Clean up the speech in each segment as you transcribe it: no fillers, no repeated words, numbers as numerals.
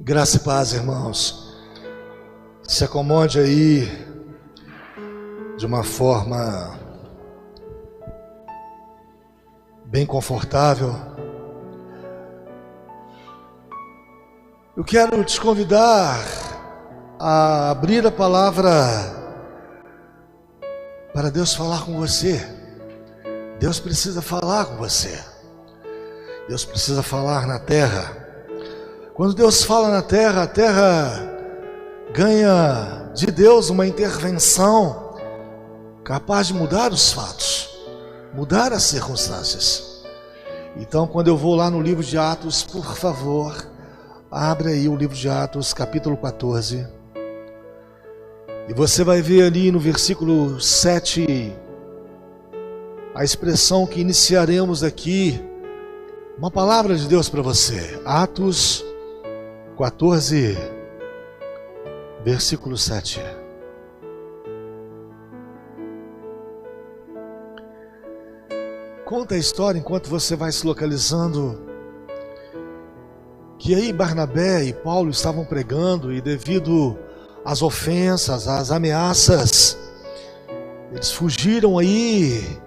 Graça e paz, irmãos. Se acomode aí de uma forma bem confortável. Eu quero te convidar a abrir a palavra para Deus falar com você. Deus precisa falar com você. Deus precisa falar na terra. Quando Deus fala na terra, a terra ganha de Deus uma intervenção capaz de mudar os fatos, mudar as circunstâncias. Então, quando eu vou lá no livro de Atos, por favor, abre aí o livro de Atos, capítulo 14. E você vai ver ali no versículo 7 a expressão que iniciaremos aqui, uma palavra de Deus para você. Atos 14, versículo 7. Conta a história enquanto você vai se localizando, que aí Barnabé e Paulo estavam pregando e devido às ofensas, às ameaças, eles fugiram aí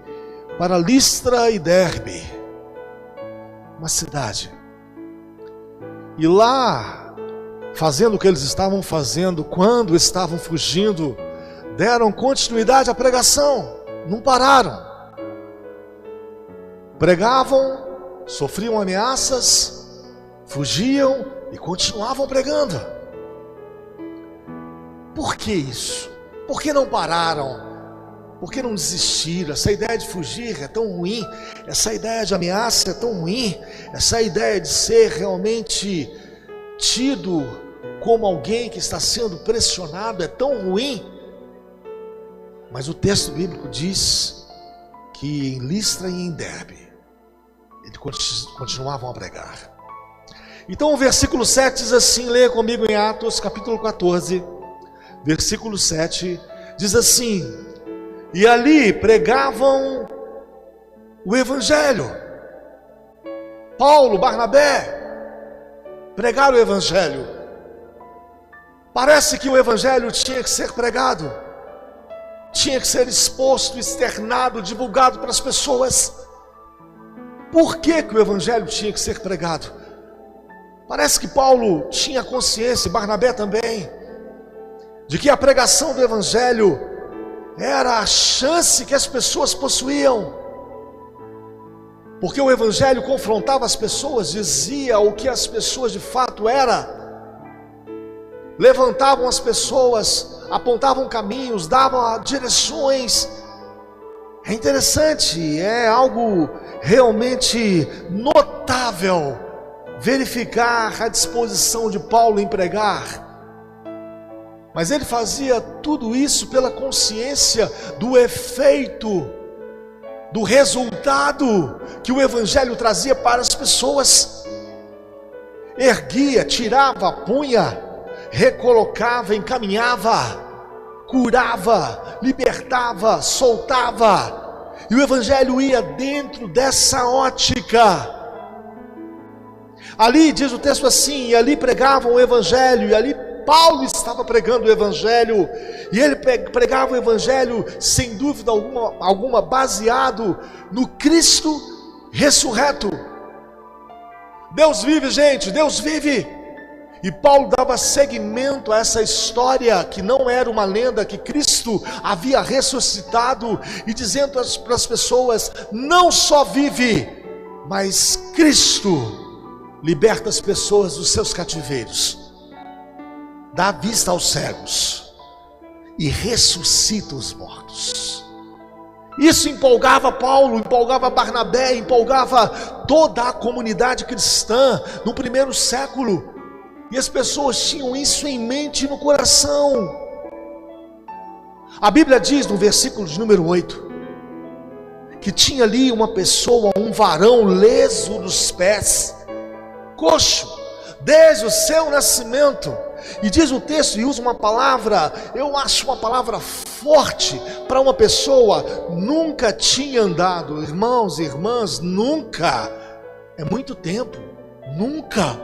para Listra e Derbe, uma cidade. E lá, fazendo o que eles estavam fazendo, quando estavam fugindo, deram continuidade à pregação, não pararam. Pregavam, sofriam ameaças, fugiam e continuavam pregando. Por que isso? Por que não pararam? Por que não desistiram? Essa ideia de fugir é tão ruim, essa ideia de ameaça é tão ruim, essa ideia de ser realmente tido como alguém que está sendo pressionado é tão ruim. Mas o texto bíblico diz que em Listra e em Derbe eles continuavam a pregar. Então o versículo 7 diz assim, leia comigo em Atos capítulo 14, versículo 7, diz assim: e ali pregavam o Evangelho. Paulo, Barnabé pregaram o Evangelho. Parece que o Evangelho tinha que ser pregado, tinha que ser exposto, externado, divulgado para as pessoas. Por que o Evangelho tinha que ser pregado? Parece que Paulo tinha consciência, Barnabé também, de que a pregação do Evangelho era a chance que as pessoas possuíam, porque o Evangelho confrontava as pessoas, dizia o que as pessoas de fato eram, levantavam as pessoas, apontavam caminhos, davam direções. É interessante, é algo realmente notável verificar a disposição de Paulo em pregar. Mas ele fazia tudo isso pela consciência do efeito, do resultado que o Evangelho trazia para as pessoas. Erguia, tirava, punha, recolocava, encaminhava, curava, libertava, soltava. E o Evangelho ia dentro dessa ótica. Ali diz o texto assim, e ali pregavam o Evangelho, e ali Paulo estava pregando o Evangelho, e ele pregava o Evangelho sem dúvida alguma baseado no Cristo ressurreto. Deus vive, gente, Deus vive. E Paulo dava seguimento a essa história, que não era uma lenda, que Cristo havia ressuscitado, e dizendo para as pessoas, não só vive, mas Cristo liberta as pessoas dos seus cativeiros, dá vista aos cegos e ressuscita os mortos. Isso empolgava Paulo, empolgava Barnabé, empolgava toda a comunidade cristã no primeiro século, e as pessoas tinham isso em mente e no coração. A Bíblia diz no versículo de número 8 que tinha ali uma pessoa, um varão leso dos pés, coxo, desde o seu nascimento. E diz o texto, e usa uma palavra, eu acho uma palavra forte para uma pessoa, nunca tinha andado. Irmãos e irmãs, nunca, é muito tempo, nunca.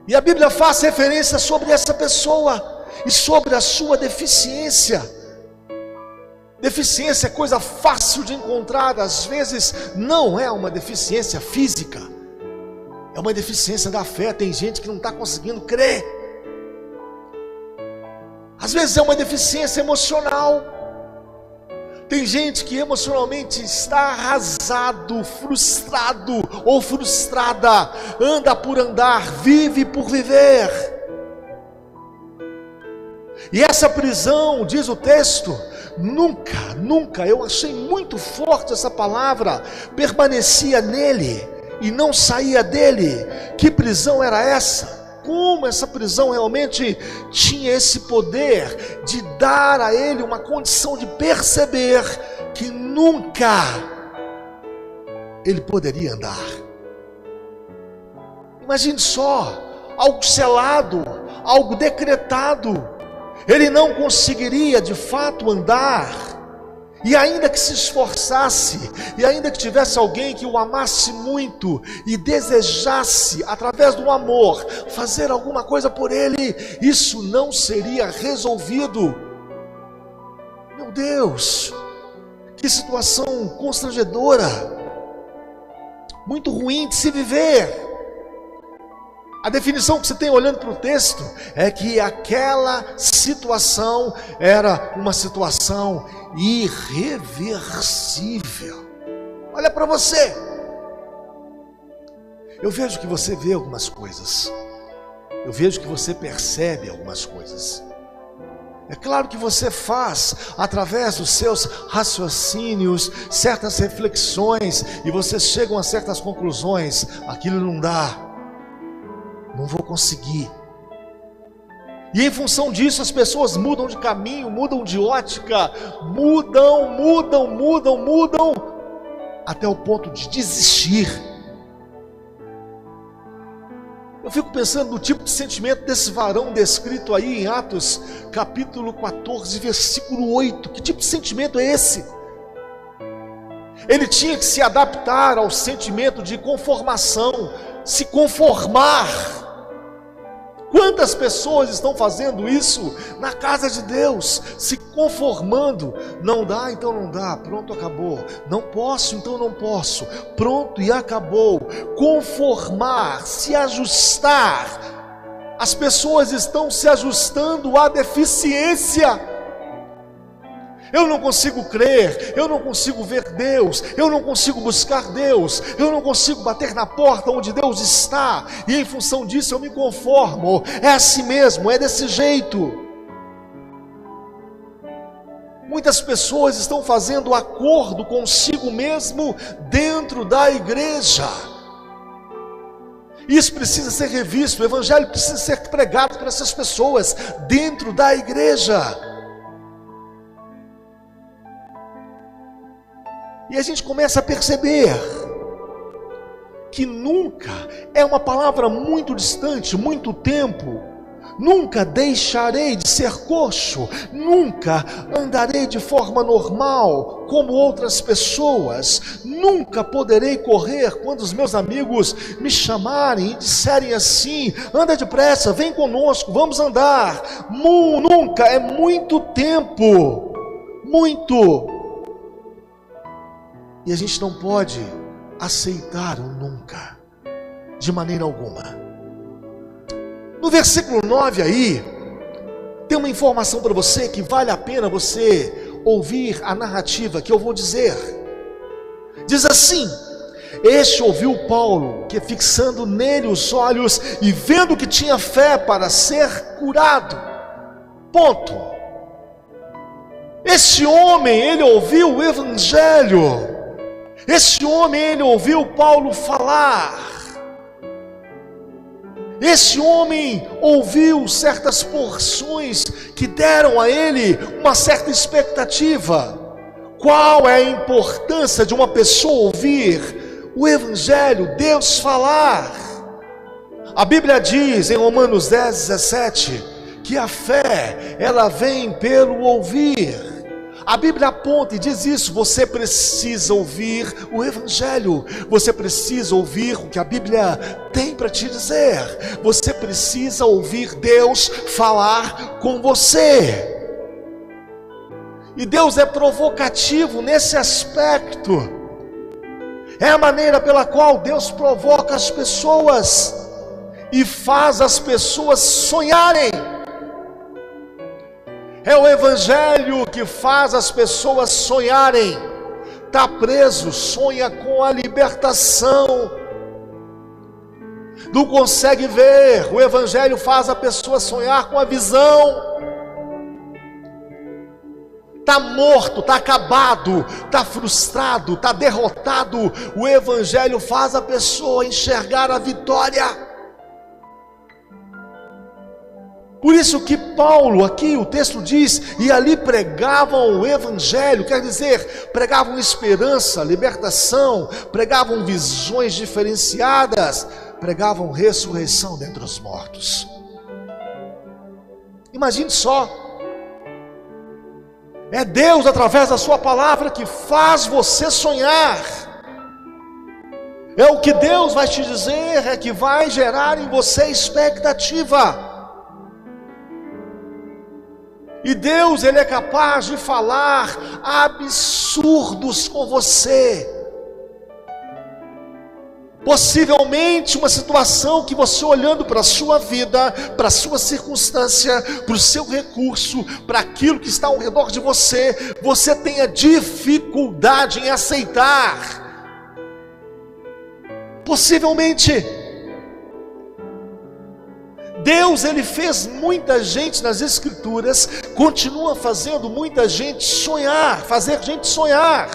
E a Bíblia faz referência sobre essa pessoa e sobre a sua deficiência. Deficiência é coisa fácil de encontrar, às vezes não é uma deficiência física, é uma deficiência da fé. Tem gente que não está conseguindo crer. Às vezes é uma deficiência emocional. Tem gente que emocionalmente está arrasado, frustrado ou frustrada, anda por andar, vive por viver. E essa prisão, diz o texto, nunca, eu achei muito forte essa palavra, permanecia nele e não saía dele. Que prisão era essa? Como essa prisão realmente tinha esse poder de dar a ele uma condição de perceber que nunca ele poderia andar. Imagine só, algo selado, algo decretado. Ele não conseguiria de fato andar. E ainda que se esforçasse, e ainda que tivesse alguém que o amasse muito e desejasse, através do amor, fazer alguma coisa por ele, isso não seria resolvido. Meu Deus, que situação constrangedora, muito ruim de se viver. A definição que você tem olhando para o texto é que aquela situação era uma situação irreversível. Olha para você. Eu vejo que você vê algumas coisas. Eu vejo que você percebe algumas coisas. É claro que você faz, através dos seus raciocínios, certas reflexões, e vocês chegam a certas conclusões. Aquilo não dá. Não vou conseguir. E em função disso as pessoas mudam de caminho, mudam de ótica, mudam, até o ponto de desistir. Eu fico pensando no tipo de sentimento desse varão descrito aí em Atos capítulo 14, versículo 8. Que tipo de sentimento é esse? Ele tinha que se adaptar ao sentimento de conformação, se conformar. Quantas pessoas estão fazendo isso na casa de Deus, se conformando? Não dá, então não dá, pronto, acabou. Não posso, então não posso, pronto e acabou. Conformar, se ajustar. As pessoas estão se ajustando à deficiência. Eu não consigo crer, eu não consigo ver Deus, eu não consigo buscar Deus, eu não consigo bater na porta onde Deus está, e em função disso eu me conformo. É assim mesmo, é desse jeito. Muitas pessoas estão fazendo acordo consigo mesmo dentro da igreja. Isso precisa ser revisto, o evangelho precisa ser pregado para essas pessoas dentro da igreja. E a gente começa a perceber que nunca é uma palavra muito distante, muito tempo. Nunca deixarei de ser coxo, nunca andarei de forma normal como outras pessoas, nunca poderei correr quando os meus amigos me chamarem e disserem assim: anda depressa, vem conosco, vamos andar. Nunca é muito tempo, muito. E a gente não pode aceitar o nunca, de maneira alguma. No versículo 9 aí, tem uma informação para você que vale a pena você ouvir a narrativa que eu vou dizer. Diz assim: este ouviu Paulo, que fixando nele os olhos e vendo que tinha fé para ser curado. Ponto. Esse homem, ele ouviu o evangelho. Esse homem, ele ouviu Paulo falar. Esse homem ouviu certas porções que deram a ele uma certa expectativa. Qual é a importância de uma pessoa ouvir o evangelho, Deus falar? A Bíblia diz em Romanos 10, 17, que a fé, ela vem pelo ouvir. A Bíblia aponta e diz isso: você precisa ouvir o Evangelho, você precisa ouvir o que a Bíblia tem para te dizer, você precisa ouvir Deus falar com você. E Deus é provocativo nesse aspecto. É a maneira pela qual Deus provoca as pessoas e faz as pessoas sonharem. É o Evangelho que faz as pessoas sonharem. Está preso, sonha com a libertação. Não consegue ver. O Evangelho faz a pessoa sonhar com a visão. Está morto, está acabado, está frustrado, está derrotado. O Evangelho faz a pessoa enxergar a vitória. Por isso que Paulo, aqui o texto diz, e ali pregavam o Evangelho, quer dizer, pregavam esperança, libertação, pregavam visões diferenciadas, pregavam ressurreição dentre os mortos. Imagine só, é Deus através da sua palavra que faz você sonhar. É o que Deus vai te dizer, é que vai gerar em você expectativa. E Deus, Ele é capaz de falar absurdos com você. Possivelmente uma situação que você, olhando para a sua vida, para a sua circunstância, para o seu recurso, para aquilo que está ao redor de você, você tenha dificuldade em aceitar. Possivelmente. Deus, Ele fez muita gente nas Escrituras, continua fazendo muita gente sonhar, fazer gente sonhar.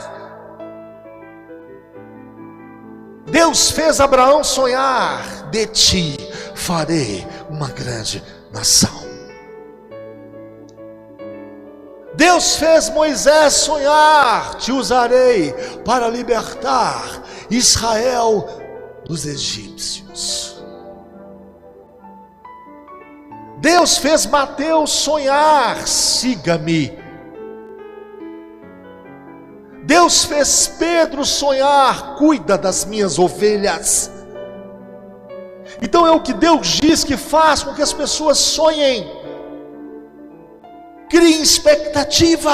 Deus fez Abraão sonhar: de ti farei uma grande nação. Deus fez Moisés sonhar: te usarei para libertar Israel dos egípcios. Deus fez Mateus sonhar: siga-me. Deus fez Pedro sonhar: cuida das minhas ovelhas. Então é o que Deus diz que faz com que as pessoas sonhem, criem expectativa,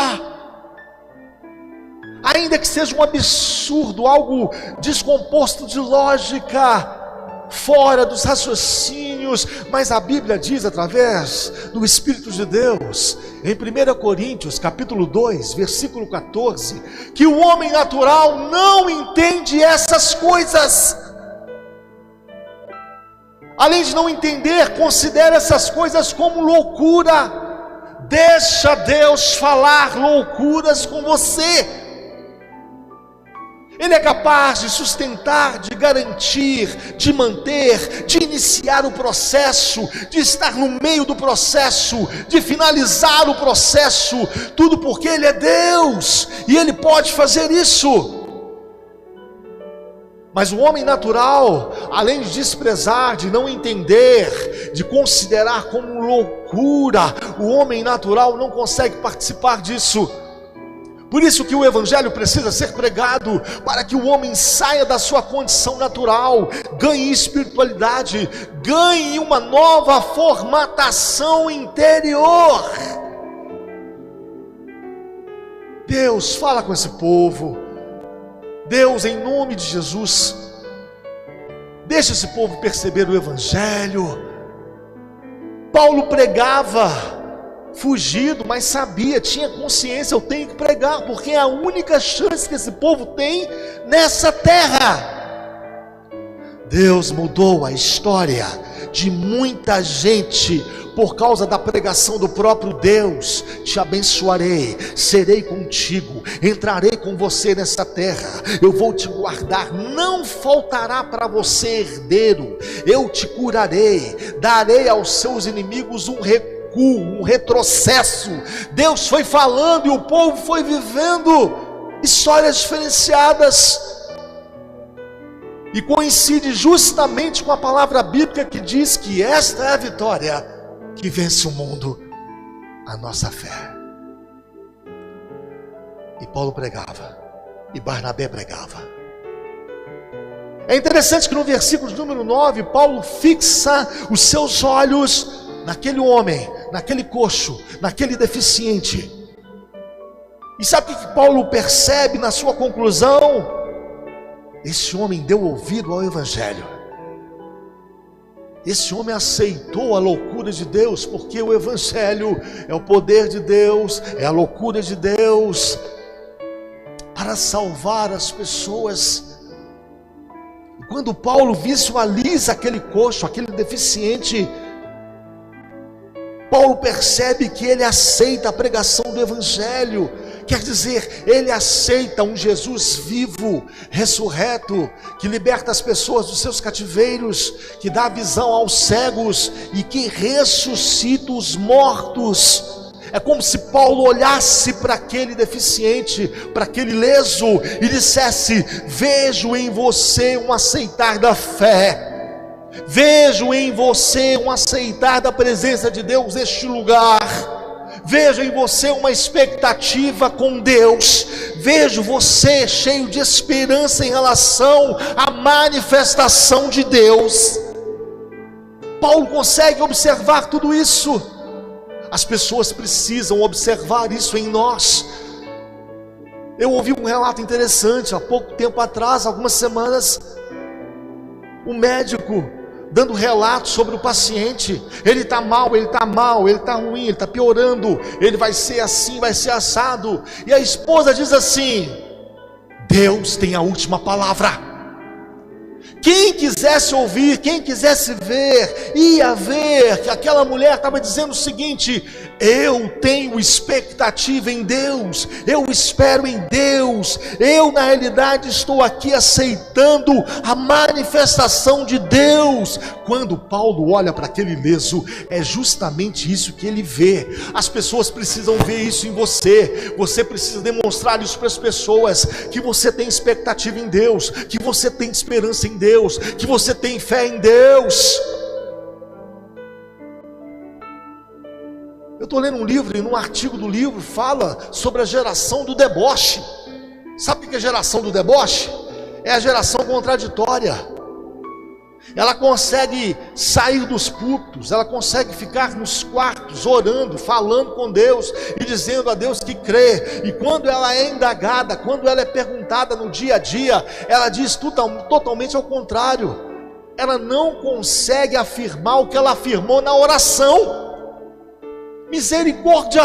ainda que seja um absurdo, algo descomposto de lógica, fora dos raciocínios, mas a Bíblia diz através do Espírito de Deus, em 1 Coríntios capítulo 2, versículo 14, que o homem natural não entende essas coisas. Além de não entender, considera essas coisas como loucura. Deixa Deus falar loucuras com você. Ele é capaz de sustentar, de garantir, de manter, de iniciar o processo, de estar no meio do processo, de finalizar o processo, tudo porque Ele é Deus, e Ele pode fazer isso. Mas o homem natural, além de desprezar, de não entender, de considerar como loucura, o homem natural não consegue participar disso. Por isso que o Evangelho precisa ser pregado, para que o homem saia da sua condição natural, ganhe espiritualidade, ganhe uma nova formatação interior. Deus, fala com esse povo. Deus, em nome de Jesus, deixa esse povo perceber o Evangelho. Paulo pregava fugido, mas sabia, tinha consciência: eu tenho que pregar, porque é a única chance que esse povo tem nessa terra. Deus mudou a história de muita gente por causa da pregação do próprio Deus. Te abençoarei, serei contigo, entrarei com você nessa terra, eu vou te guardar, não faltará para você herdeiro, eu te curarei, darei aos seus inimigos um retrocesso. Deus foi falando e o povo foi vivendo histórias diferenciadas, e coincide justamente com a palavra bíblica que diz que esta é a vitória que vence o mundo, a nossa fé. Paulo pregava, e Barnabé pregava. É interessante que no versículo de número 9, Paulo fixa os seus olhos naquele homem, naquele coxo, naquele deficiente. E sabe o que Paulo percebe na sua conclusão? Esse homem deu ouvido ao Evangelho. Esse homem aceitou a loucura de Deus, porque o Evangelho é o poder de Deus, é a loucura de Deus, para salvar as pessoas. E quando Paulo visualiza aquele coxo, aquele deficiente, Paulo percebe que ele aceita a pregação do Evangelho. Quer dizer, ele aceita um Jesus vivo, ressurreto, que liberta as pessoas dos seus cativeiros, que dá visão aos cegos e que ressuscita os mortos. É como se Paulo olhasse para aquele deficiente, para aquele leso, e dissesse: vejo em você um aceitar da fé, vejo em você um aceitar da presença de Deus neste lugar. Vejo em você uma expectativa com Deus. Vejo você cheio de esperança em relação à manifestação de Deus. Paulo consegue observar tudo isso. As pessoas precisam observar isso em nós. Eu ouvi um relato interessante há pouco tempo atrás, algumas semanas. Um médico dando relato sobre o paciente. Ele está mal, ele está ruim, ele está piorando, ele vai ser assim, vai ser assado. E a esposa diz assim: Deus tem a última palavra. Quem quisesse ouvir, quem quisesse ver, ia ver que aquela mulher estava dizendo o seguinte: eu tenho expectativa em Deus, eu espero em Deus, eu na realidade estou aqui aceitando a manifestação de Deus. Quando Paulo olha para aquele leso, é justamente isso que ele vê. As pessoas precisam ver isso em você. Você precisa demonstrar isso para as pessoas, que você tem expectativa em Deus, que você tem esperança em Deus, que você tem fé em Deus. Eu estou lendo um livro, e num artigo do livro fala sobre a geração do deboche. Sabe o que é a geração do deboche? É a geração contraditória. Ela consegue sair dos púlpitos, ela consegue ficar nos quartos orando, falando com Deus e dizendo a Deus que crê. E quando ela é indagada, quando ela é perguntada no dia a dia, ela diz totalmente ao contrário. Ela não consegue afirmar o que ela afirmou na oração. Misericórdia!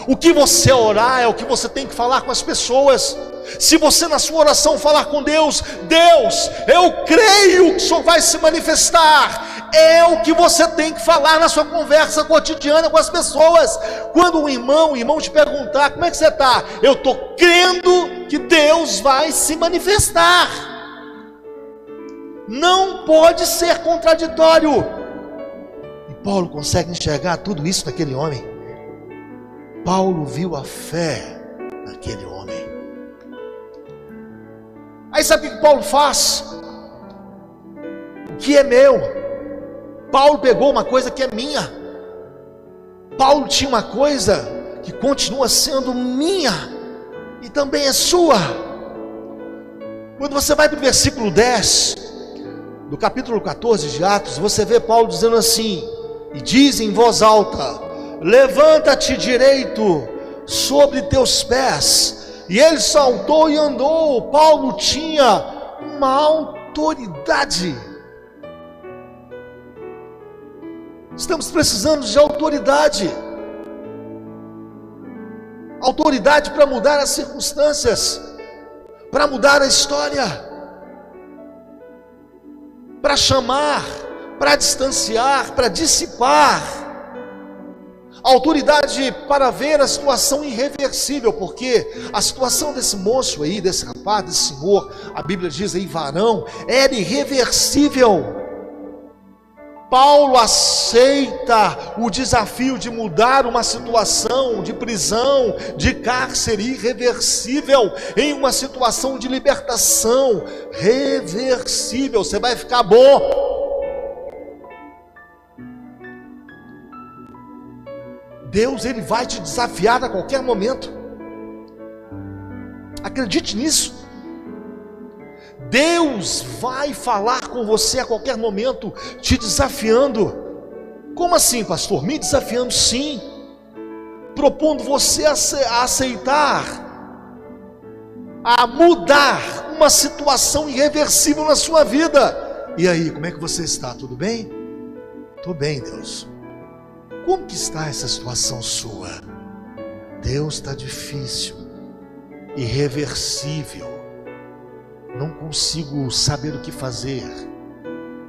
O que você orar é o que você tem que falar com as pessoas. Se você na sua oração falar com Deus: Deus, eu creio que o Senhor vai se manifestar, é o que você tem que falar na sua conversa cotidiana com as pessoas. Quando um irmão te perguntar: como é que você está? Eu estou crendo que Deus vai se manifestar. Não pode ser contraditório. E Paulo consegue enxergar tudo isso naquele homem. Paulo viu a fé naquele homem. Aí sabe o que Paulo faz? O que é meu? Paulo pegou uma coisa que é minha. Paulo tinha uma coisa que continua sendo minha e também é sua. Quando você vai para o versículo 10 do capítulo 14 de Atos, você vê Paulo dizendo assim: e diz em voz alta: levanta-te direito sobre teus pés. E ele saltou e andou. Paulo tinha uma autoridade. Estamos precisando de autoridade. Autoridade para mudar as circunstâncias, para mudar a história, para chamar, para distanciar, para dissipar. Autoridade para ver a situação irreversível, porque a situação desse moço aí, desse rapaz, desse senhor, a Bíblia diz aí varão, era irreversível. Paulo aceita o desafio de mudar uma situação de prisão, de cárcere irreversível, em uma situação de libertação reversível. Você vai ficar bom. Deus, Ele vai te desafiar a qualquer momento. Acredite nisso. Deus vai falar com você a qualquer momento, te desafiando. Como assim, pastor? Me desafiando, sim. Propondo você a aceitar, a mudar uma situação irreversível na sua vida. E aí, como é que você está? Tudo bem? Estou bem, Deus. Como que está essa situação sua? Deus, está difícil, irreversível. Não consigo saber o que fazer.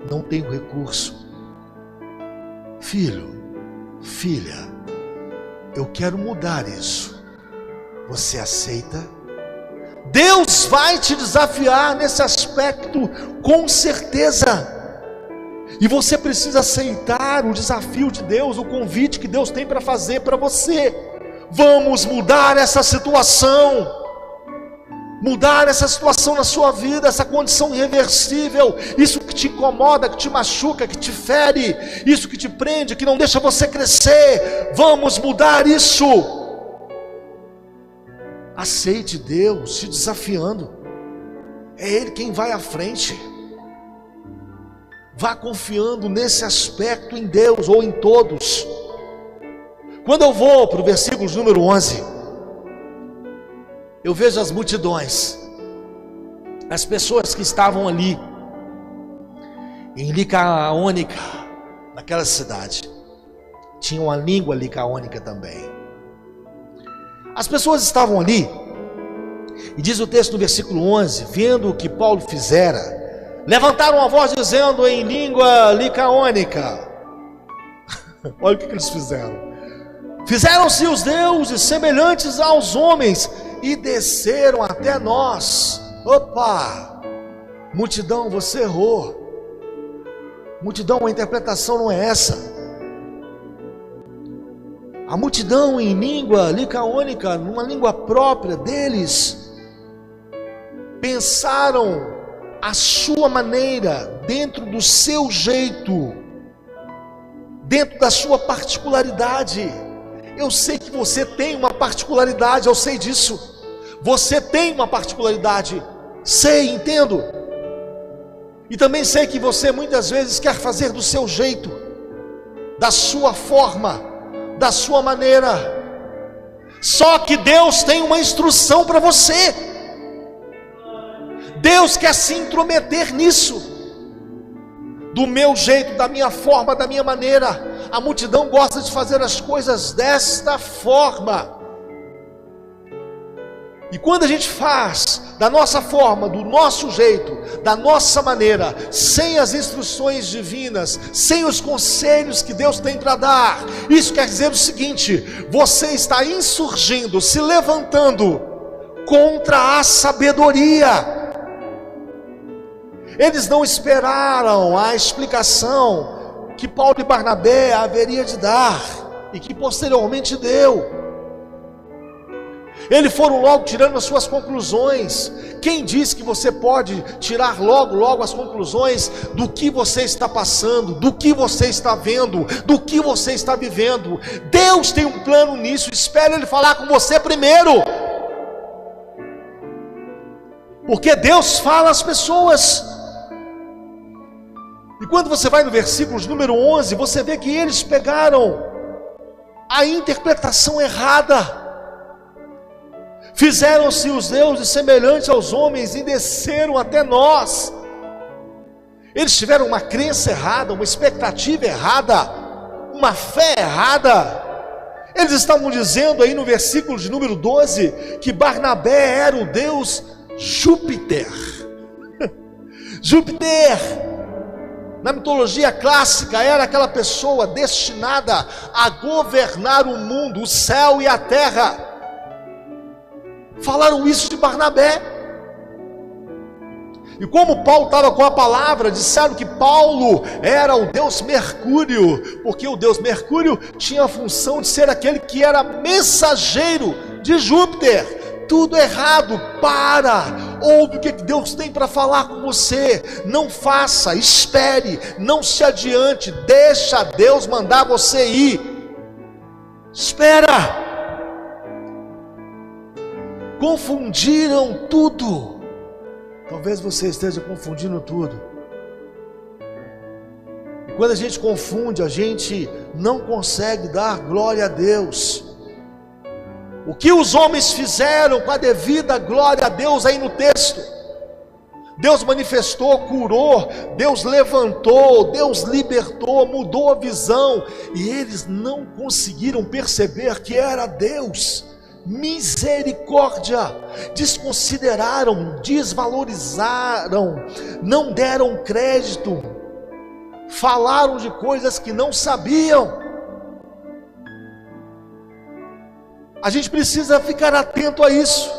Não tenho recurso. Filho, filha, eu quero mudar isso. Você aceita? Deus vai te desafiar nesse aspecto, com certeza. E você precisa aceitar o desafio de Deus, o convite que Deus tem para fazer para você. Vamos mudar essa situação. Mudar essa situação na sua vida, essa condição irreversível, isso que te incomoda, que te machuca, que te fere, isso que te prende, que não deixa você crescer. Vamos mudar isso. Aceite Deus te desafiando. É Ele quem vai à frente. Vá confiando nesse aspecto em Deus ou em todos. Quando eu vou para o versículo número 11, eu vejo as multidões, as pessoas que estavam ali em Licaônica, naquela cidade. Tinha uma língua licaônica também. As pessoas estavam ali, e diz o texto no versículo 11, vendo o que Paulo fizera, levantaram a voz dizendo em língua licaônica. Olha o que eles fizeram. Fizeram-se os deuses semelhantes aos homens e desceram até nós. Opa! Multidão, você errou. Multidão, a interpretação não é essa. A multidão em língua licaônica, numa língua própria deles, pensaram a sua maneira, dentro do seu jeito, dentro da sua particularidade. Eu sei que você tem uma particularidade, eu sei disso. Você tem uma particularidade, sei, entendo. E também sei que você muitas vezes quer fazer do seu jeito, da sua forma, da sua maneira. Só que Deus tem uma instrução para você. Deus quer se intrometer nisso. Do meu jeito, da minha forma, da minha maneira. A multidão gosta de fazer as coisas desta forma. E quando a gente faz da nossa forma, do nosso jeito, da nossa maneira, sem as instruções divinas, sem os conselhos que Deus tem para dar, isso quer dizer o seguinte: você está insurgindo, se levantando contra a sabedoria. Eles não esperaram a explicação que Paulo e Barnabé haveria de dar, e que posteriormente deu. Eles foram logo tirando as suas conclusões. Quem diz que você pode tirar logo as conclusões do que você está passando, do que você está vendo, do que você está vivendo? Deus tem um plano nisso, espere Ele falar com você primeiro. Porque Deus fala às pessoas. E quando você vai no versículo número 11, você vê que eles pegaram a interpretação errada. Fizeram-se os deuses semelhantes aos homens e desceram até nós. Eles tiveram uma crença errada, uma expectativa errada, uma fé errada. Eles estavam dizendo aí no versículo de número 12 que Barnabé era o deus Júpiter. Júpiter, na mitologia clássica, era aquela pessoa destinada a governar o mundo, o céu e a terra. Falaram isso de Barnabé. E como Paulo estava com a palavra, disseram que Paulo era o deus Mercúrio, porque o deus Mercúrio tinha a função de ser aquele que era mensageiro de Júpiter. Tudo errado. Ouve o que Deus tem para falar com você. Não faça, espere, não se adiante, deixa Deus mandar você ir. Espera. confundiram tudo. Talvez você esteja confundindo tudo. E quando a gente confunde, a gente não consegue dar glória a Deus. O que os homens fizeram com a devida glória a Deus aí no texto? Deus manifestou, curou, Deus levantou, Deus libertou, mudou a visão, e eles não conseguiram perceber que era Deus. Misericórdia, desconsideraram, desvalorizaram, não deram crédito, falaram de coisas que não sabiam. A gente precisa ficar atento a isso.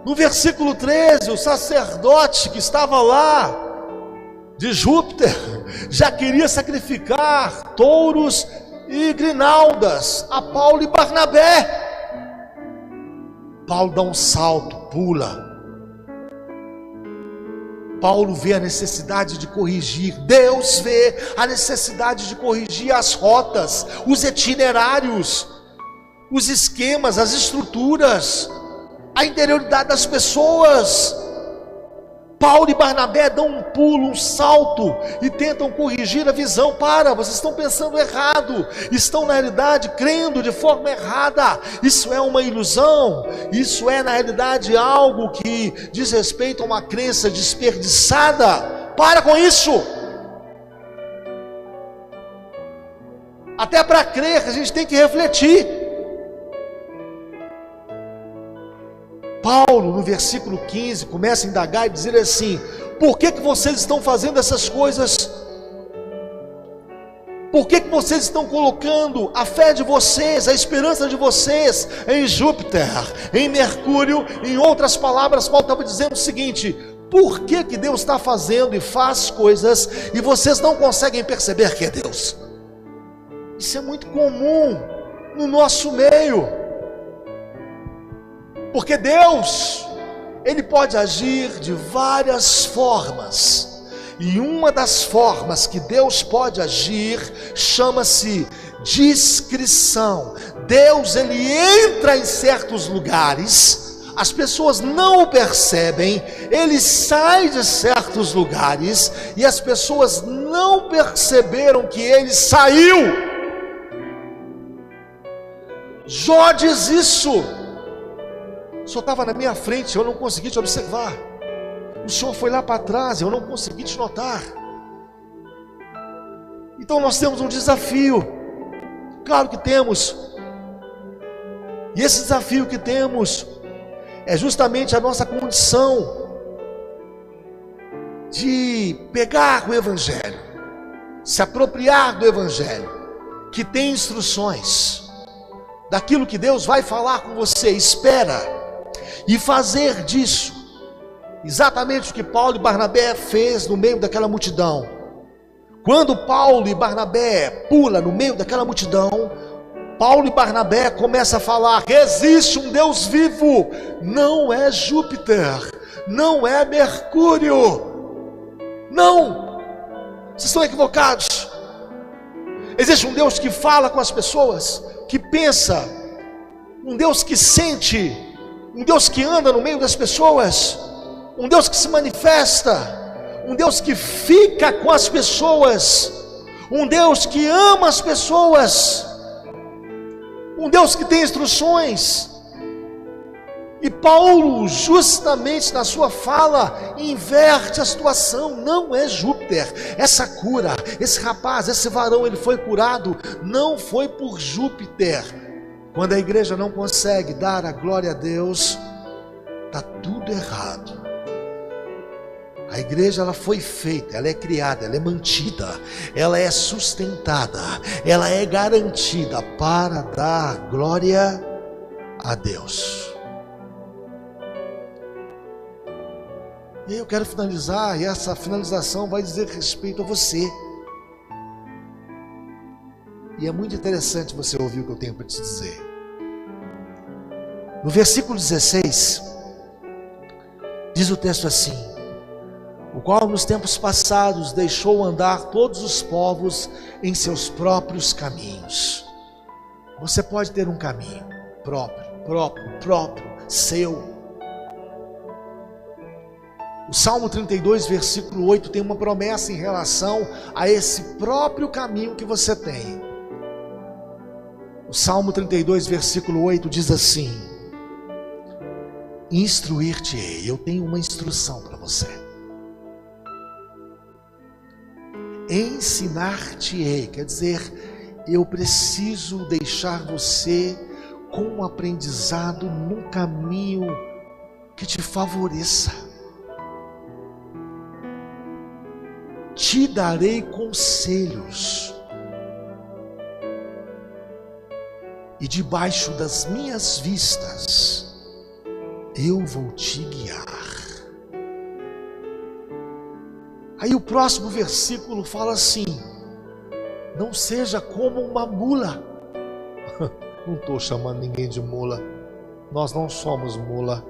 No versículo 13, o sacerdote que estava lá, de Júpiter, já queria sacrificar touros e grinaldas a Paulo e Barnabé. Paulo dá um salto, pula. Paulo vê a necessidade de corrigir, Deus vê a necessidade de corrigir as rotas, os itinerários, os esquemas, as estruturas, a interioridade das pessoas. Paulo e Barnabé dão um pulo, um salto e tentam corrigir a visão. Vocês estão pensando errado, estão na realidade crendo de forma errada. Isso é uma ilusão, isso é na realidade algo que diz respeito a uma crença desperdiçada. Para com isso. Até para crer, a gente tem que refletir. Paulo, no versículo 15, começa a indagar e dizer assim: por que vocês estão fazendo essas coisas? Por que vocês estão colocando a fé de vocês, a esperança de vocês em Júpiter, em Mercúrio? Em outras palavras, Paulo estava dizendo o seguinte: por que Deus está fazendo e faz coisas e vocês não conseguem perceber que é Deus? Isso é muito comum no nosso meio. Porque Deus, Ele pode agir de várias formas, e uma das formas que Deus pode agir chama-se discrição. Deus, Ele entra em certos lugares, as pessoas não o percebem, Ele sai de certos lugares, e as pessoas não perceberam que Ele saiu. Jó diz isso: o Senhor estava na minha frente, eu não consegui te observar. O Senhor foi lá para trás, eu não consegui te notar. Então nós temos um desafio. Claro que temos. E esse desafio que temos é justamente a nossa condição de pegar o Evangelho, se apropriar do Evangelho, que tem instruções, daquilo que Deus vai falar com você. Espera. E fazer disso exatamente o que Paulo e Barnabé fez no meio daquela multidão. Quando Paulo e Barnabé pulam no meio daquela multidão, Paulo e Barnabé começam a falar: existe um Deus vivo, não é Júpiter, não é Mercúrio, não, vocês estão equivocados. Existe um Deus que fala com as pessoas, que pensa, um Deus que sente, um Deus que anda no meio das pessoas, um Deus que se manifesta, um Deus que fica com as pessoas, um Deus que ama as pessoas, um Deus que tem instruções. E Paulo, justamente na sua fala, inverte a situação. Não é Júpiter. Essa cura, esse rapaz, esse varão, ele foi curado, não foi por Júpiter. Quando a igreja não consegue dar a glória a Deus, está tudo errado. A igreja, ela foi feita, ela é criada, ela é mantida, ela é sustentada, ela é garantida para dar glória a Deus. E eu quero finalizar, e essa finalização vai dizer respeito a você. E é muito interessante você ouvir o que eu tenho para te dizer. No versículo 16, diz o texto assim: o qual nos tempos passados deixou andar todos os povos em seus próprios caminhos. Você pode ter um caminho próprio, seu. O Salmo 32, versículo 8 tem uma promessa em relação a esse próprio caminho que você tem. O Salmo 32, versículo 8 diz assim: instruir-te-ei. Eu tenho uma instrução para você. Ensinar-te-ei, quer dizer, eu preciso deixar você com um aprendizado num caminho que te favoreça. Te darei conselhos, e debaixo das minhas vistas eu vou te guiar. Aí o próximo versículo fala assim: não seja como uma mula. Não estou chamando ninguém de mula, nós não somos mula,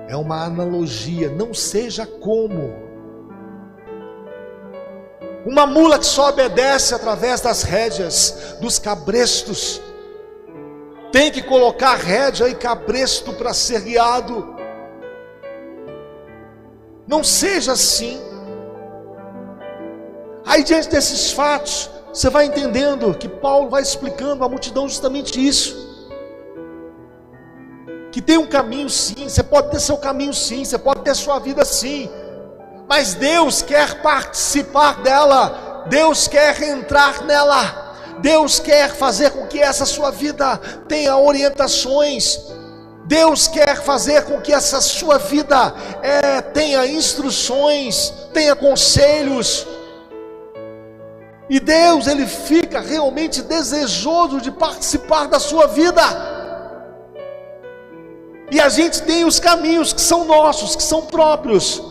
é uma analogia. Não seja como uma mula que só obedece através das rédeas, dos cabrestos. Tem que colocar rédea e cabresto para ser guiado. Não seja assim. Aí, diante desses fatos, você vai entendendo que Paulo vai explicando à multidão justamente isso. Que tem um caminho sim, você pode ter seu caminho sim, você pode ter sua vida sim, mas Deus quer participar dela, Deus quer entrar nela, Deus quer fazer com que essa sua vida tenha orientações, Deus quer fazer com que essa sua vida tenha instruções, tenha conselhos. E Deus, Ele fica realmente desejoso de participar da sua vida. E a gente tem os caminhos que são nossos, que são próprios.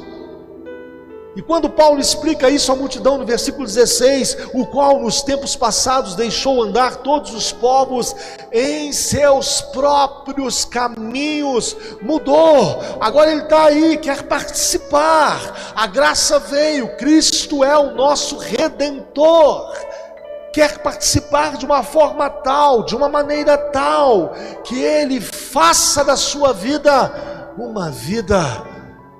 E quando Paulo explica isso à multidão no versículo 16, o qual nos tempos passados deixou andar todos os povos em seus próprios caminhos, mudou, agora ele está aí, quer participar, a graça veio, Cristo é o nosso Redentor, quer participar de uma forma tal, de uma maneira tal, que Ele faça da sua vida uma vida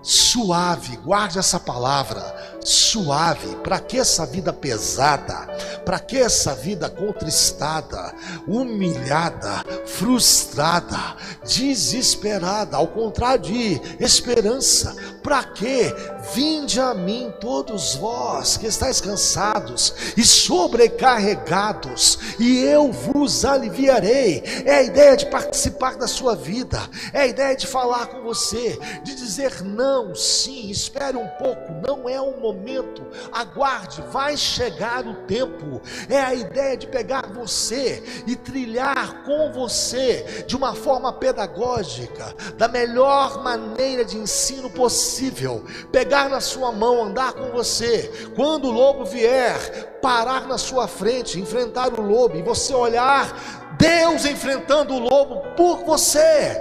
suave. Guarde essa palavra, suave. Para que essa vida pesada? Para que essa vida contristada, humilhada, frustrada, desesperada? Ao contrário de esperança. Para que? Vinde a mim todos vós que estáis cansados e sobrecarregados, e eu vos aliviarei. É a ideia de participar da sua vida, é a ideia de falar com você, de dizer não, sim, espere um pouco, não é o momento, aguarde, vai chegar o tempo. É a ideia de pegar você e trilhar com você de uma forma pedagógica, da melhor maneira de ensino possível, pegar na sua mão, andar com você, quando o lobo vier, parar na sua frente, enfrentar o lobo, e você olhar Deus enfrentando o lobo por você.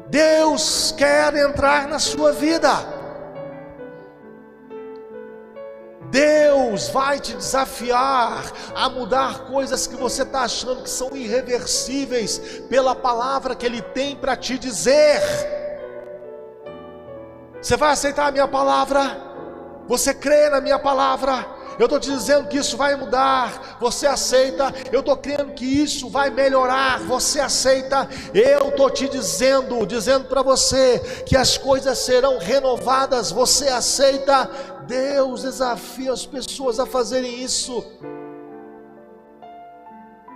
Deus quer entrar na sua vida. Deus vai te desafiar a mudar coisas que você está achando que são irreversíveis, pela palavra que Ele tem para te dizer. Você vai aceitar a minha palavra? Você crê na minha palavra? Eu estou te dizendo que isso vai mudar, você aceita? Eu estou crendo que isso vai melhorar, você aceita? Eu estou te dizendo para você que as coisas serão renovadas, você aceita? Deus desafia as pessoas a fazerem isso.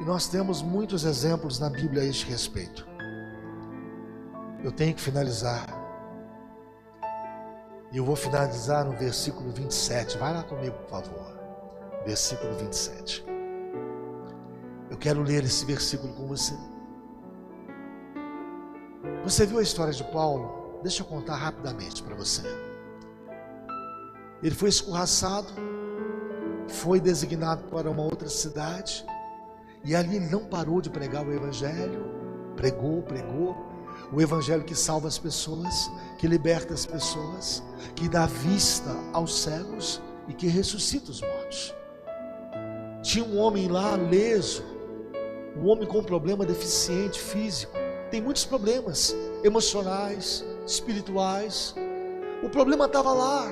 E nós temos muitos exemplos na Bíblia a este respeito. Eu tenho que finalizar. E eu vou finalizar no versículo 27. Vai lá comigo, por favor. Versículo 27. Eu quero ler esse versículo com você. Você viu a história de Paulo? Deixa eu contar rapidamente para você. Ele foi escorraçado, foi designado para uma outra cidade, e ali ele não parou de pregar o Evangelho. Pregou. O Evangelho que salva as pessoas, que liberta as pessoas, que dá vista aos cegos e que ressuscita os mortos. Tinha um homem lá leso, um homem com problema deficiente físico, tem muitos problemas emocionais, espirituais. O problema estava lá.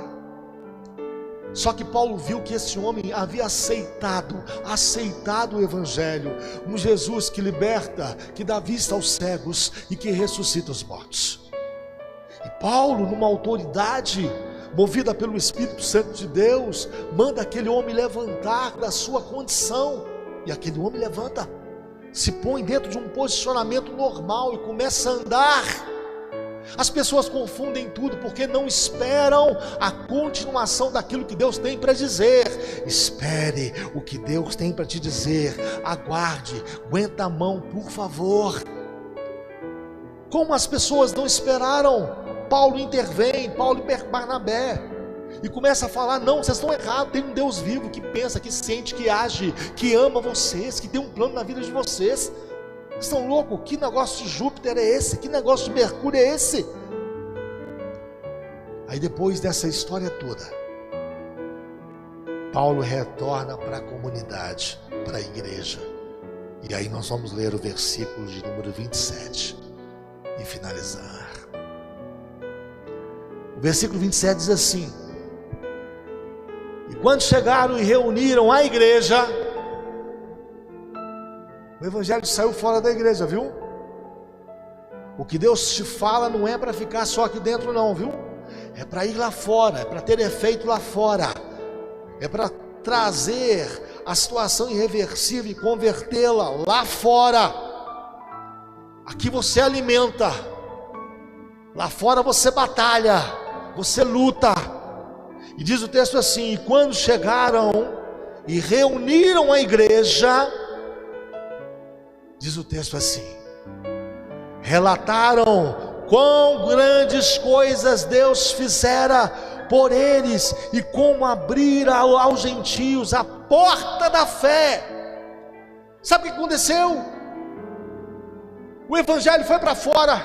Só que Paulo viu que esse homem havia aceitado o Evangelho, um Jesus que liberta, que dá vista aos cegos e que ressuscita os mortos. E Paulo, numa autoridade movida pelo Espírito Santo de Deus, manda aquele homem levantar da sua condição, e aquele homem levanta, se põe dentro de um posicionamento normal e começa a andar. As pessoas confundem tudo porque não esperam a continuação daquilo que Deus tem para dizer. Espere o que Deus tem para te dizer, aguarde, aguenta a mão, por favor. Como as pessoas não esperaram, Paulo intervém, Paulo e Barnabé, e começa a falar: não, vocês estão errados, tem um Deus vivo que pensa, que sente, que age, que ama vocês, que tem um plano na vida de vocês. Estão loucos? Que negócio de Júpiter é esse? Que negócio de Mercúrio é esse? Aí depois dessa história toda, Paulo retorna para a comunidade, para a igreja. E aí nós vamos ler o versículo de número 27 e finalizar. O versículo 27 diz assim: e quando chegaram e reuniram a igreja, o evangelho saiu fora da igreja, viu? O que Deus te fala não é para ficar só aqui dentro não, viu? É para ir lá fora, é para ter efeito lá fora, é para trazer a situação irreversível e convertê-la lá fora. Aqui você alimenta, lá fora você batalha, você luta. E diz o texto assim: e quando chegaram e reuniram a igreja, diz o texto assim, relataram quão grandes coisas Deus fizera por eles e como abrira aos gentios a porta da fé. Sabe o que aconteceu? O evangelho foi para fora,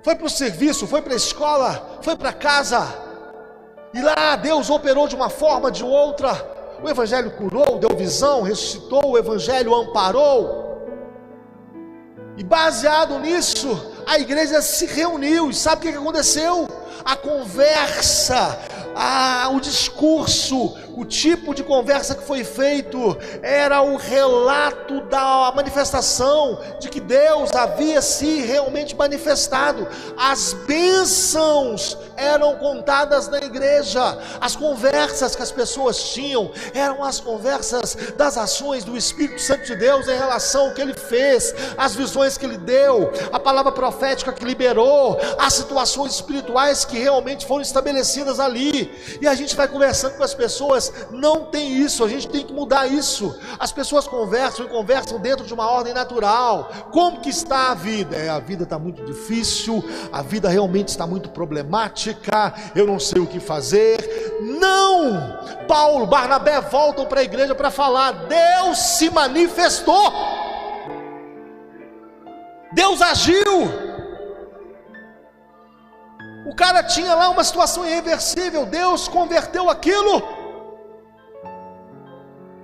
foi para o serviço, foi para a escola, foi para casa, e lá Deus operou de uma forma, de outra. O evangelho curou, deu visão, ressuscitou, o evangelho amparou. E baseado nisso, a igreja se reuniu. E sabe o que aconteceu? A conversa, o discurso, o tipo de conversa que foi feito era o relato da manifestação de que Deus havia se realmente manifestado. As bênçãos eram contadas na igreja. As conversas que as pessoas tinham eram as conversas das ações do Espírito Santo de Deus em relação ao que Ele fez, as visões que Ele deu, a palavra profética que liberou, as situações espirituais que realmente foram estabelecidas ali. E a gente vai conversando com as pessoas. Não tem isso, a gente tem que mudar isso. As pessoas conversam e conversam dentro de uma ordem natural. Como que está a vida? A vida está muito difícil, a vida realmente está muito problemática, eu não sei o que fazer. Não! Paulo, Barnabé voltam para a igreja para falar: Deus se manifestou, Deus agiu. O cara tinha lá uma situação irreversível, Deus converteu aquilo.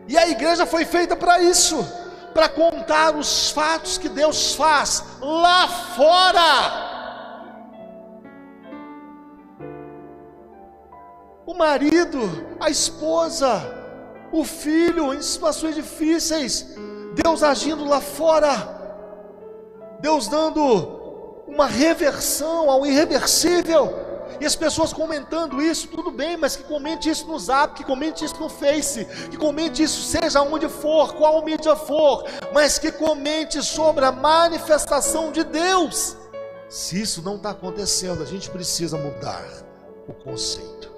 E a igreja foi feita para isso, para contar os fatos que Deus faz lá fora. O marido, a esposa, o filho em situações difíceis, Deus agindo lá fora, Deus dando uma reversão ao irreversível. E as pessoas comentando isso, tudo bem, mas que comente isso no Zap, que comente isso no Face, que comente isso seja onde for, qual mídia for, mas que comente sobre a manifestação de Deus. Se isso não está acontecendo, a gente precisa mudar o conceito.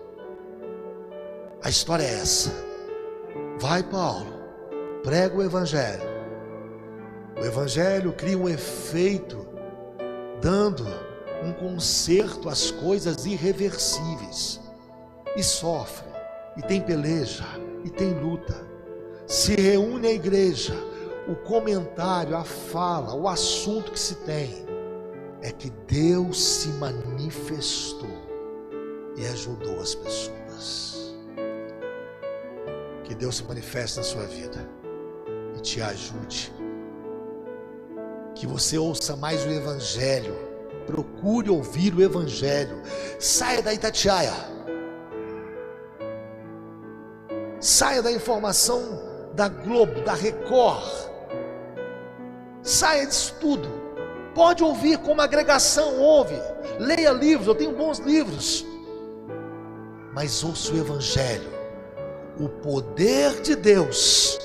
A história é essa. Vai, Paulo, prega o evangelho. O evangelho cria um efeito, dando um conserto às coisas irreversíveis, e sofre, e tem peleja, e tem luta. Se reúne a igreja, o comentário, a fala, o assunto que se tem é que Deus se manifestou e ajudou as pessoas. Que Deus se manifeste na sua vida e te ajude que você ouça mais o Evangelho. Procure ouvir o Evangelho. Saia da Itatiaia. Saia da informação da Globo, da Record. Saia disso tudo. Pode ouvir como agregação, ouve. Leia livros, eu tenho bons livros. Mas ouça o Evangelho. O poder de Deus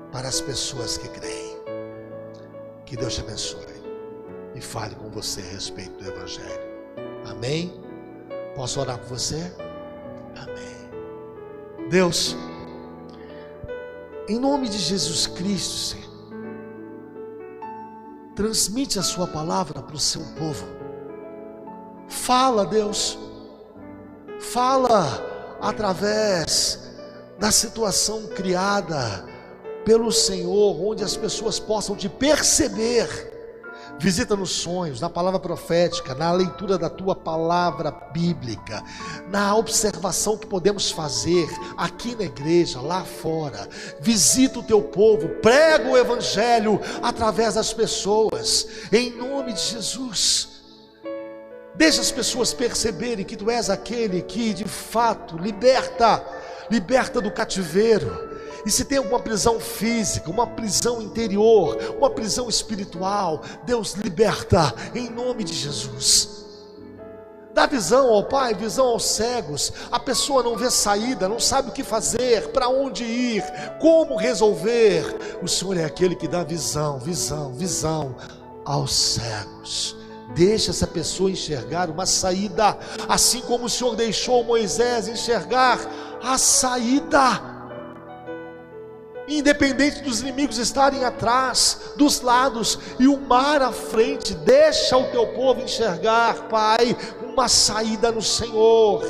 para as pessoas que creem. Que Deus te abençoe e fale com você a respeito do Evangelho. Amém? Posso orar por você? Amém. Deus, em nome de Jesus Cristo, Senhor, transmite a sua palavra para o seu povo. Fala, Deus. Fala através da situação criada pelo Senhor, onde as pessoas possam te perceber. Visita nos sonhos, na palavra profética, na leitura da tua palavra bíblica, na observação que podemos fazer aqui na igreja, lá fora. Visita o teu povo, prega o Evangelho através das pessoas, em nome de Jesus. Deixa as pessoas perceberem que tu és aquele que de fato liberta do cativeiro. E se tem alguma prisão física, uma prisão interior, uma prisão espiritual, Deus liberta em nome de Jesus. Dá visão ao Pai, visão aos cegos. A pessoa não vê saída, não sabe o que fazer, para onde ir, como resolver. O Senhor é aquele que dá visão aos cegos. Deixa essa pessoa enxergar uma saída, assim como o Senhor deixou Moisés enxergar a saída. Independente dos inimigos estarem atrás, dos lados e o mar à frente, deixa o teu povo enxergar, Pai, uma saída no Senhor.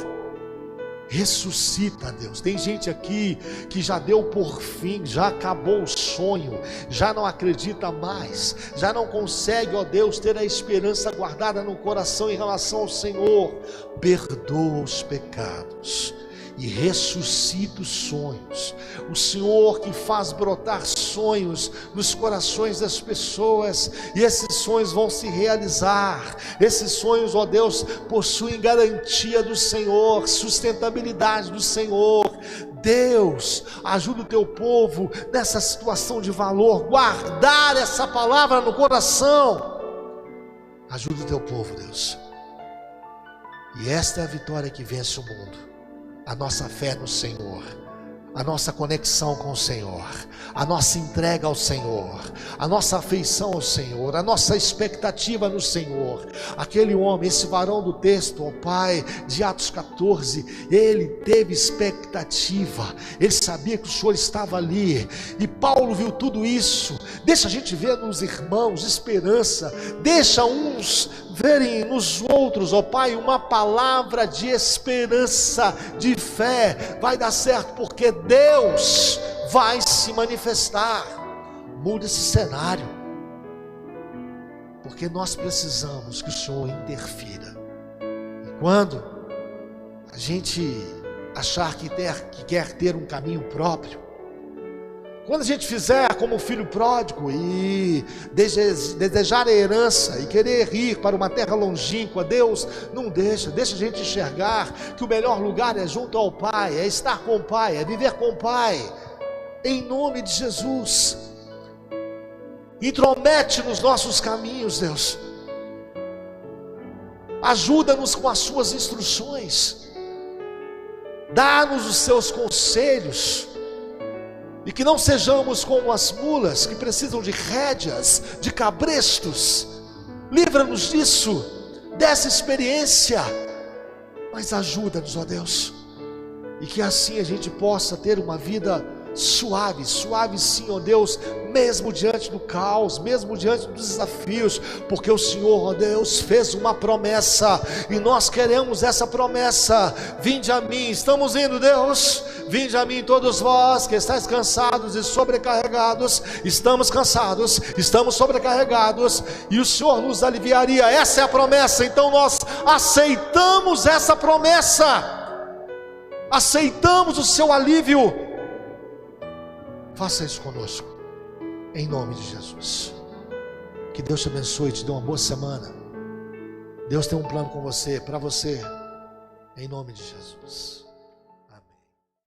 Ressuscita, Deus. Tem gente aqui que já deu por fim, já acabou o sonho, já não acredita mais, já não consegue, ó Deus, ter a esperança guardada no coração em relação ao Senhor. Perdoa os pecados e ressuscita os sonhos. O Senhor que faz brotar sonhos nos corações das pessoas, e esses sonhos vão se realizar. Esses sonhos, ó Deus, possuem garantia do Senhor, sustentabilidade do Senhor. Deus, ajuda o teu povo nessa situação de valor, guardar essa palavra no coração. Ajuda o teu povo, Deus. E esta é a vitória que vence o mundo. A nossa fé no Senhor, a nossa conexão com o Senhor, a nossa entrega ao Senhor, a nossa afeição ao Senhor, a nossa expectativa no Senhor. Aquele homem, esse varão do texto, ó Pai, de Atos 14, ele teve expectativa, ele sabia que o Senhor estava ali, e Paulo viu tudo isso. Deixa a gente ver nos irmãos esperança, deixa uns verem nos outros, ó Pai, uma palavra de esperança, de fé. Vai dar certo, porque Deus vai se manifestar. Muda esse cenário, porque nós precisamos que o Senhor interfira. E quando a gente achar que quer ter um caminho próprio, quando a gente fizer como o filho pródigo e desejar a herança e querer ir para uma terra longínqua, Deus não deixa a gente enxergar que o melhor lugar é junto ao Pai, é estar com o Pai, é viver com o Pai. Em nome de Jesus, intromete nos nossos caminhos, Deus. Ajuda-nos com as suas instruções, dá-nos os seus conselhos. E que não sejamos como as mulas que precisam de rédeas, de cabrestos. Livra-nos disso, dessa experiência. Mas ajuda-nos, ó Deus. E que assim a gente possa ter uma vida suave sim, ó Deus, mesmo diante do caos, mesmo diante dos desafios, porque o Senhor, ó Deus, fez uma promessa, e nós queremos essa promessa. Vinde a mim, estamos indo, Deus, vinde a mim todos vós que estáis cansados e sobrecarregados. Estamos cansados, estamos sobrecarregados, e o Senhor nos aliviaria. Essa é a promessa, então nós aceitamos essa promessa, aceitamos o seu alívio. Faça isso conosco, em nome de Jesus. Que Deus te abençoe e te dê uma boa semana. Deus tem um plano com você, para você, em nome de Jesus.